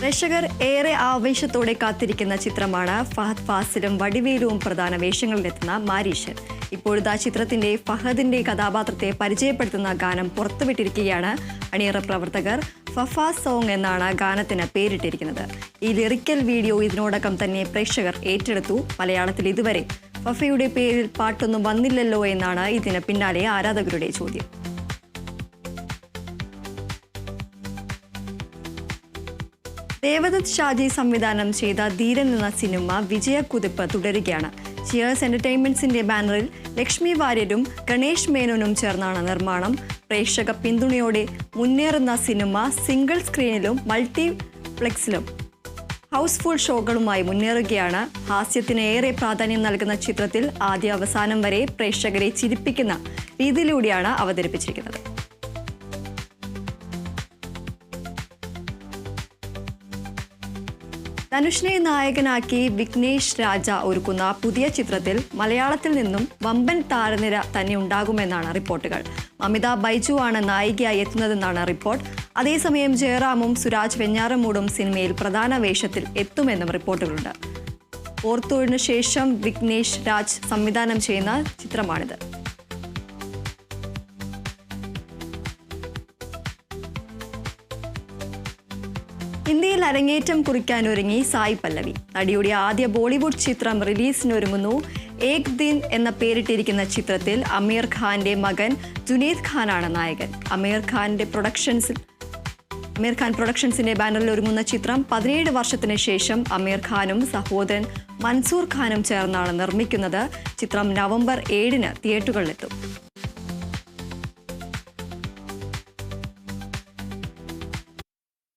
പ്രേക്ഷകർ ഏറെ ആവേശത്തോടെ കാത്തിരിക്കുന്ന ചിത്രമാണ് ഫഹദ് ഫാസിലും വടിവേലുവും പ്രധാന വേഷങ്ങളിലെത്തുന്ന മാരീഷൻ. ഇപ്പോഴത്തെ ചിത്രത്തിന്റെ ഫഹദിന്റെ കഥാപാത്രത്തെ പരിചയപ്പെടുത്തുന്ന ഗാനം പുറത്തുവിട്ടിരിക്കുകയാണ് അണിയറ പ്രവർത്തകർ. ഫഫ സോങ് എന്നാണ് ഗാനത്തിന് പേരിട്ടിരിക്കുന്നത്. ഈ ലിറിക്കൽ വീഡിയോ ഇതിനോടകം തന്നെ പ്രേക്ഷകർ ഏറ്റെടുത്തു. മലയാളത്തിൽ ഇതുവരെ ഫഫയുടെ പേരിൽ പാട്ടൊന്നും വന്നില്ലല്ലോ എന്നാണ് ഇതിന് പിന്നാലെ ആരാധകരുടെ ചോദ്യം. ദേവദത്ത് ഷാജി സംവിധാനം ചെയ്ത ധീരൻ എന്ന സിനിമ വിജയക്കുതിപ്പ് തുടരുകയാണ്. ചിയേഴ്സ് എന്റർടൈൻമെന്റ്സിന്റെ ബാനറിൽ ലക്ഷ്മി വാര്യരും ഗണേഷ് മേനോനും ചേർന്നാണ് നിർമ്മാണം. പ്രേക്ഷക പിന്തുണയോടെ മുന്നേറുന്ന സിനിമ സിംഗിൾ സ്ക്രീനിലും മൾട്ടിപ്ലെക്സിലും ഹൗസ്ഫുൾ ഷോകളുമായി മുന്നേറുകയാണ്. ഹാസ്യത്തിന് ഏറെ പ്രാധാന്യം നൽകുന്ന ചിത്രത്തിൽ ആദ്യ അവസാനം വരെ പ്രേക്ഷകരെ ചിരിപ്പിക്കുന്ന രീതിയിലൂടെയാണ് അവതരിപ്പിച്ചിരിക്കുന്നത്. ധനുഷിനെ നായകനാക്കി വിഘ്നേഷ് രാജ ഒരുക്കുന്ന പുതിയ ചിത്രത്തിൽ മലയാളത്തിൽ നിന്നും വമ്പൻ താരനിര തന്നെ ഉണ്ടാകുമെന്നാണ് റിപ്പോർട്ടുകൾ. മമിത ബൈജു ആണ് നായികയായി എത്തുന്നതെന്നാണ് റിപ്പോർട്ട്. അതേസമയം ജയറാമും സുരാജ് വെഞ്ഞാറമൂടും സിനിമയിൽ പ്രധാന വേഷത്തിൽ എത്തുമെന്നും റിപ്പോർട്ടുകളുണ്ട്. ഓർത്തോഴിനു ശേഷം വിഘ്നേഷ് രാജ് സംവിധാനം ചെയ്യുന്ന ചിത്രമാണിത്. ഇന്ത്യയിൽ അരങ്ങേറ്റം കുറിക്കാനൊരുങ്ങി സായി പല്ലവി. നടിയുടെ ആദ്യ ബോളിവുഡ് ചിത്രം റിലീസിനൊരുങ്ങുന്നു. ഏക് ദിൻ എന്ന പേരിട്ടിരിക്കുന്ന ചിത്രത്തിൽ അമീർ ഖാന്റെ മകൻ ജുനൈദ് ഖാനാണ് നായകൻ. അമീർ ഖാൻ പ്രൊഡക്ഷൻസിന്റെ ബാനറിൽ ഒരുങ്ങുന്ന ചിത്രം 17 വർഷത്തിന് ശേഷം അമീർ ഖാനും സഹോദരൻ മൻസൂർ ഖാനും ചേർന്നാണ് നിർമ്മിക്കുന്നത്. ചിത്രം നവംബർ 7 തിയേറ്ററുകളിലെത്തും.